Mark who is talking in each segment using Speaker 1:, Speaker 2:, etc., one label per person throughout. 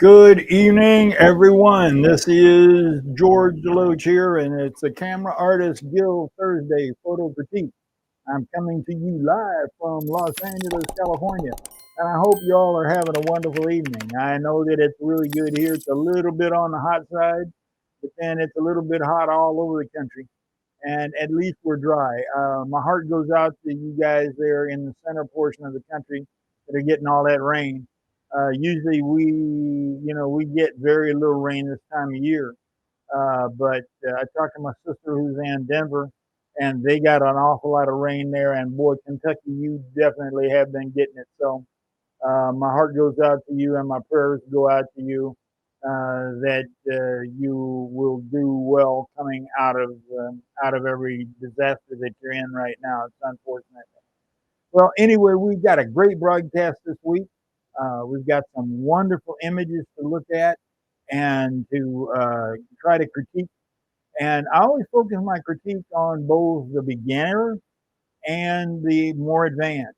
Speaker 1: Good evening, everyone. This is George DeLoache here, and it's a Camera Artist Guild Thursday photo critique. I'm coming to you live from Los Angeles, California, and I hope you all are having a wonderful evening. I know that it's really good here. It's a little bit on the hot side, but then it's a little bit hot all over the country, and at least we're dry. My heart goes out to you guys there in the center portion of the country that are getting all that rain. Usually we get very little rain this time of year. But I talked to my sister who's in Denver, and they got an awful lot of rain there. And boy, Kentucky, you definitely have been getting it. So my heart goes out to you, and my prayers go out to you that you will do well coming out of every disaster that you're in right now. It's unfortunate. Well, anyway, we've got a great broadcast this week. We've got some wonderful images to look at and to try to critique. And I always focus my critique on both the beginner and the more advanced.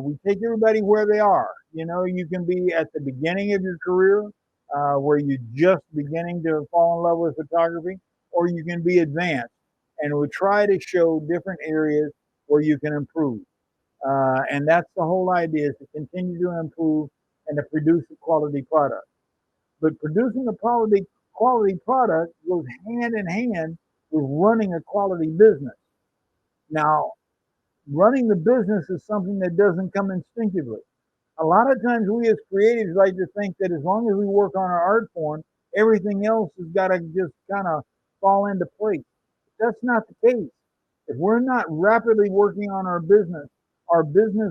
Speaker 1: We take everybody where they are. You know, you can be at the beginning of your career where you're just beginning to fall in love with photography, or you can be advanced. And we try to show different areas where you can improve. And that's the whole idea, is to continue to improve and to produce a quality product. But producing a quality product goes hand in hand with running a quality business. Now, running the business is something that doesn't come instinctively. A lot of times we as creatives like to think that as long as we work on our art form, everything else has got to just kind of fall into place. That's not the case. If we're not rapidly working on our business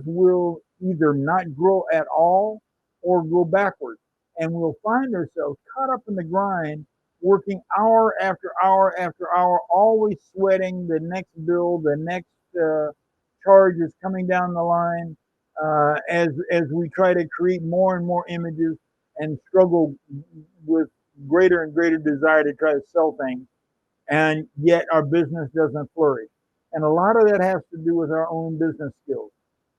Speaker 1: will either not grow at all or go backwards. And we'll find ourselves caught up in the grind, working hour after hour after hour, always sweating the next bill, the next charge is coming down the line as we try to create more and more images and struggle with greater and greater desire to try to sell things, and yet our business doesn't flourish. And a lot of that has to do with our own business skills.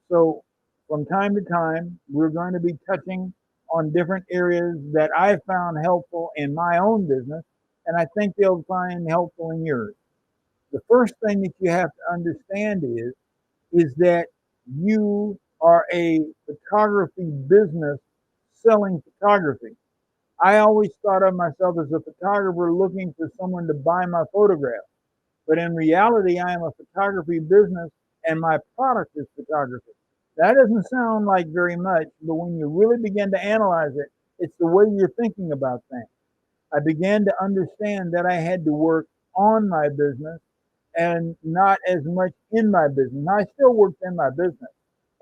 Speaker 1: So from time to time, we're going to be touching on different areas that I found helpful in my own business, and I think they'll find helpful in yours. The first thing that you have to understand is that you are a photography business selling photography. I always thought of myself as a photographer looking for someone to buy my photographs. But in reality, I am a photography business and my product is photography. That doesn't sound like very much, but when you really begin to analyze it, it's the way you're thinking about things. I began to understand that I had to work on my business and not as much in my business. Now, I still worked in my business,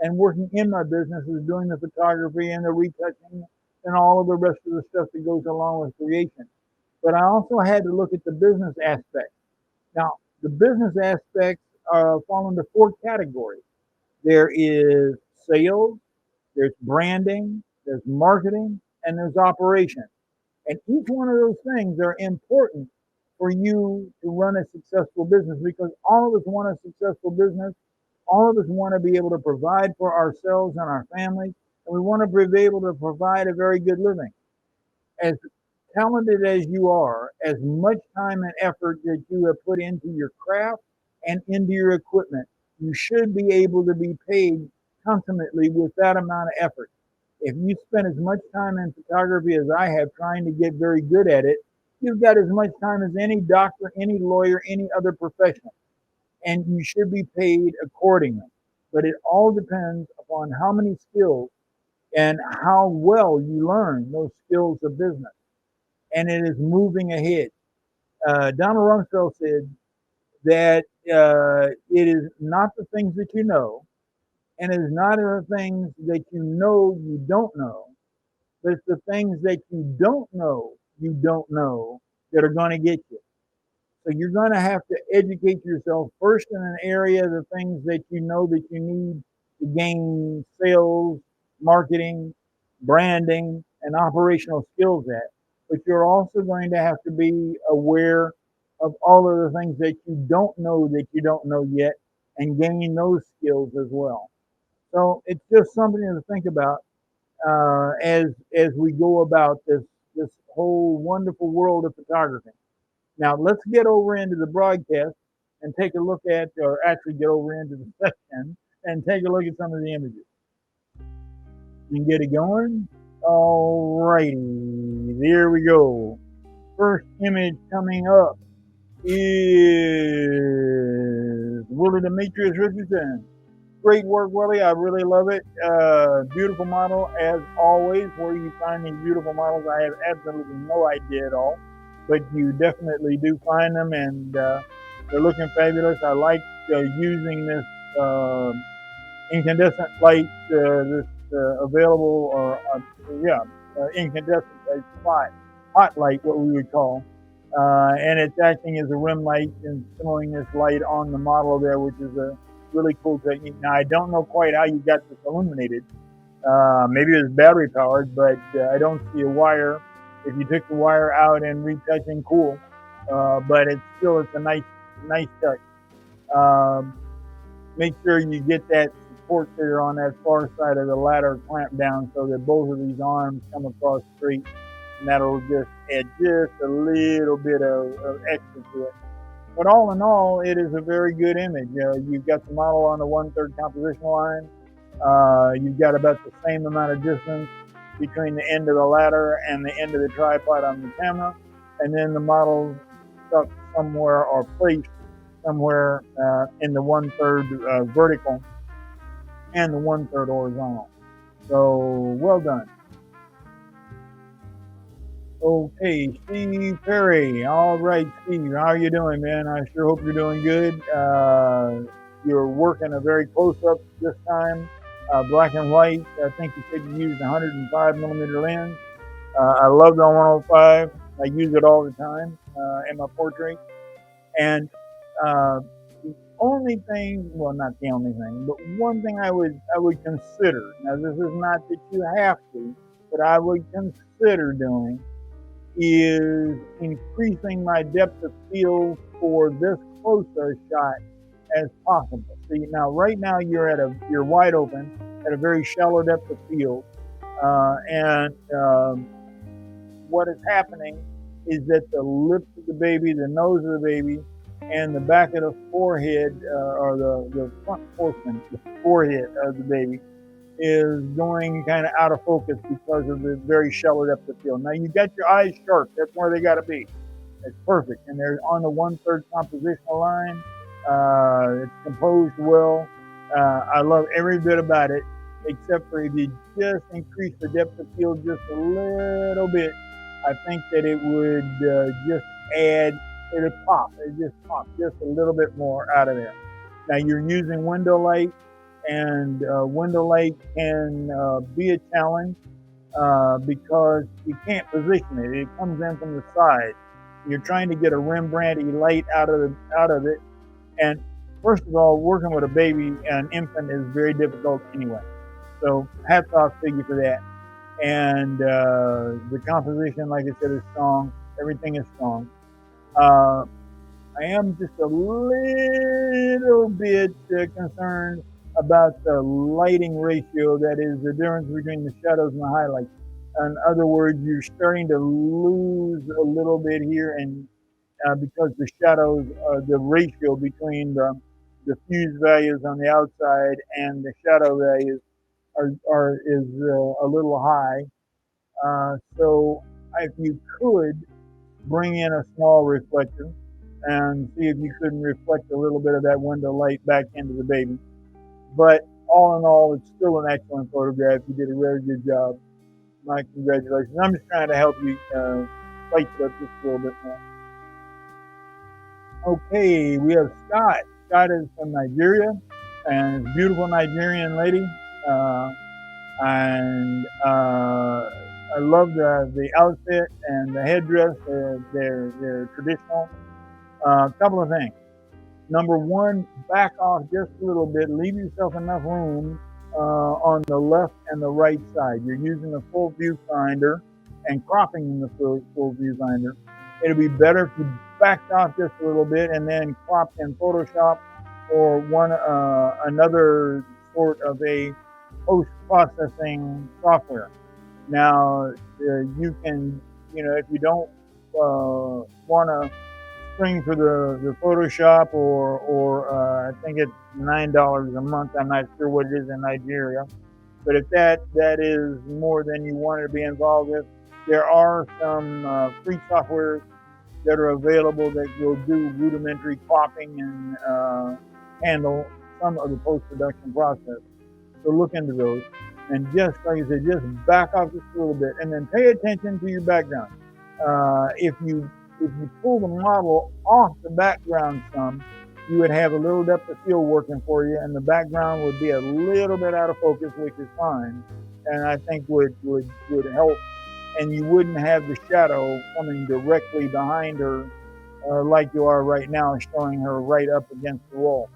Speaker 1: and working in my business is doing the photography and the retouching and all of the rest of the stuff that goes along with creation. But I also had to look at the business aspect. Now, the business aspects fall into four categories. There is sales, there's branding, there's marketing, and there's operations. And each one of those things are important for you to run a successful business, because all of us want a successful business. All of us want to be able to provide for ourselves and our families, and we want to be able to provide a very good living. As talented as you are, as much time and effort that you have put into your craft and into your equipment, you should be able to be paid consummately with that amount of effort. If you spend as much time in photography as I have trying to get very good at it, you've got as much time as any doctor, any lawyer, any other professional, and you should be paid accordingly. But it all depends upon how many skills and how well you learn those skills of business. And it is moving ahead. Donald Rumsfeld said that it is not the things that you know, and it is not the things that you don't know, but it's the things that you don't know that are going to get you. So you're going to have to educate yourself first in an area of the things that you know that you need to gain sales, marketing, branding, and operational skills at. But you're also going to have to be aware of all of the things that you don't know yet, and gain those skills as well. So it's just something to think about. as we go about this whole wonderful world of photography. Now let's get over into the broadcast and take a look at, or actually get over into the section and take a look at some of the images. You can get it going. All righty, there we go. First image coming up is Willie Demetrius Richardson. Great work, Willie. I really love it. Beautiful model, as always. Where you find these beautiful models, I have absolutely no idea at all. But you definitely do find them, and they're looking fabulous. I like using this incandescent light, this available, or incandescent hot light, what we would call. And it's acting as a rim light and throwing this light on the model there, which is a really cool technique. Now, I don't know quite how you got this illuminated. Maybe it was battery powered, but I don't see a wire. If you took the wire out and retouching, cool. But it's a nice touch. Make sure you get that support there on that far side of the ladder clamped down so that both of these arms come across straight, and that'll just add just a little bit of extra to it. But all in all, it is a very good image. You've got the model on the 1/3 composition line. You've got about the same amount of distance between the end of the ladder and the end of the tripod on the camera, and then the model stuck somewhere or placed somewhere in the 1/3 vertical and the 1/3 horizontal. So well done. Okay, Steve Perry. All right, Steve, how are you doing, man? I sure hope you're doing good. You're working a very close-up this time, black and white. I think you said you used 105mm lens. I love the 105. I use it all the time in my portrait. And the only thing, well, not the only thing, but one thing I would consider, now this is not that you have to, but I would consider doing, is increasing my depth of field for this closer shot as possible. See, now right now you're wide open at a very shallow depth of field, and what is happening is that the lips of the baby, the nose of the baby, and the back of the forehead, or the front portion, the forehead of the baby, is going kind of out of focus because of the very shallow depth of field. Now you got your eyes sharp. That's where they got to be. It's perfect. And they're on the 1/3 compositional line. It's composed well. I love every bit about it, except for if you just increase the depth of field just a little bit, I think that it would just add, it would pop. It just pop just a little bit more out of there. Now you're using window light, and window light can be a challenge because you can't position it. It comes in from the side. You're trying to get a Rembrandt-y light out of it. And first of all, working with a baby, an infant, is very difficult anyway. So hats off to you for that. And the composition, like I said, is strong. Everything is strong. I am just a little bit concerned about the lighting ratio, that is the difference between the shadows and the highlights. In other words, you're starting to lose a little bit here, and because the shadows, the ratio between the diffuse values on the outside and the shadow values is a little high. So if you could bring in a small reflector and see if you couldn't reflect a little bit of that window light back into the baby. But all in all, it's still an excellent photograph. You did a very good job. My congratulations. I'm just trying to help you spice it up just a little bit more. Okay, we have Scott. Scott is from Nigeria, and it's a beautiful Nigerian lady. And I love the outfit and the headdress. They're traditional. A couple of things. Number one, back off just a little bit. Leave yourself enough room on the left and the right side. You're using the full viewfinder and cropping in the full viewfinder. It'll be better if you backed off just a little bit and then cropped in Photoshop or another sort of a processing software. Now, you can, if you don't want to spring for the Photoshop or I think it's $9 a month. I'm not sure what it is in Nigeria, but if that is more than you want to be involved with, there are some free softwares that are available that will do rudimentary cropping and handle some of the post-production process. So look into those. And just like I said, just back off just a little bit and then pay attention to your background. If you pull the model off the background some, you would have a little depth of field working for you, and the background would be a little bit out of focus, which is fine, and I think would help. And you wouldn't have the shadow coming directly behind her like you are right now, showing her right up against the wall.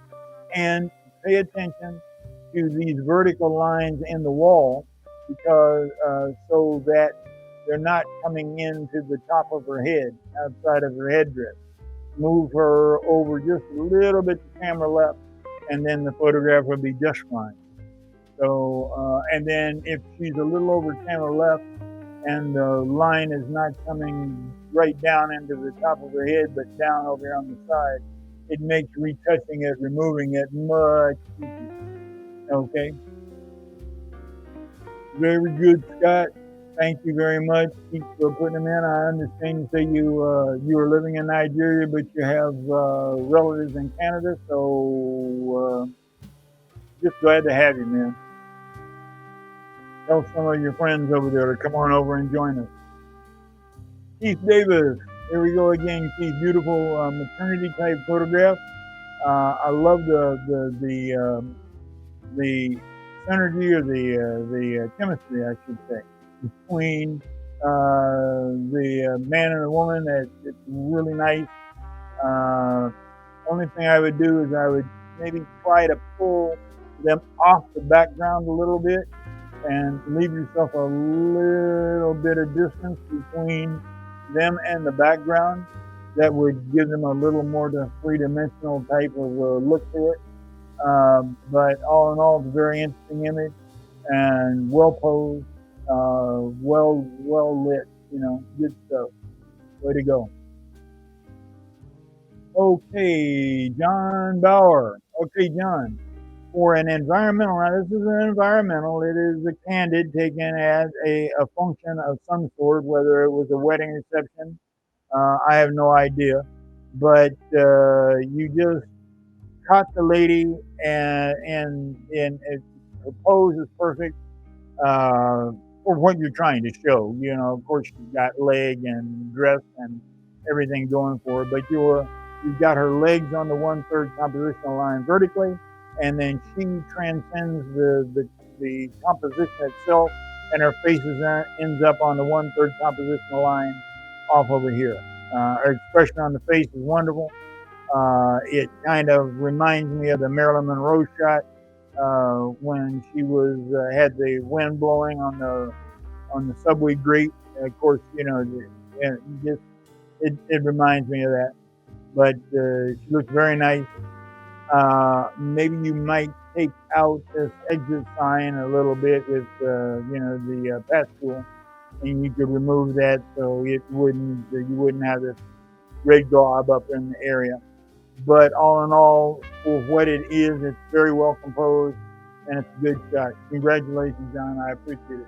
Speaker 1: And pay attention to these vertical lines in the wall, because so that they're not coming into the top of her head, outside of her headdress. Move her over just a little bit to camera left, and then the photograph will be just fine. So, and then if she's a little over camera left and the line is not coming right down into the top of her head, but down over here on the side, it makes retouching it, removing it much easier. Okay. Very good, Scott. Thank you very much. Keep putting them in. I understand you say you are living in Nigeria, but you have relatives in Canada, so just glad to have you, man. Tell some of your friends over there to come on over and join us. Keith Davis, here we go again. Keith, beautiful maternity type photograph. I love the synergy or the chemistry, I should say, between the man and the woman. It's really nice. Only thing I would do is I would maybe try to pull them off the background a little bit and leave yourself a little bit of distance between them and the background. That would give them a little more three-dimensional type of look to it. But all in all, it's a very interesting image and well posed, well lit, good stuff. Way to go. Okay, John Bauer. Okay, John. For an environmental, now this is an environmental, it is a candid taken as a function of some sort, whether it was a wedding reception, I have no idea. But you just caught the lady and her pose is perfect for what you're trying to show. Of course, she's got leg and dress and everything going for her, but you've got her legs on the 1/3 compositional line vertically, and then she transcends the composition itself, and her face ends up on the 1/3 compositional line off over here. Her expression on the face is wonderful. It kind of reminds me of the Marilyn Monroe shot when she had the wind blowing on the subway grate. Of course, it reminds me of that. But she looks very nice. Maybe you might take out this exit sign a little bit with the patch tool, and you could remove that so you wouldn't have this red glob up in the area. But all in all, for what it is, it's very well composed, and it's a good shot. Congratulations, John. I appreciate it.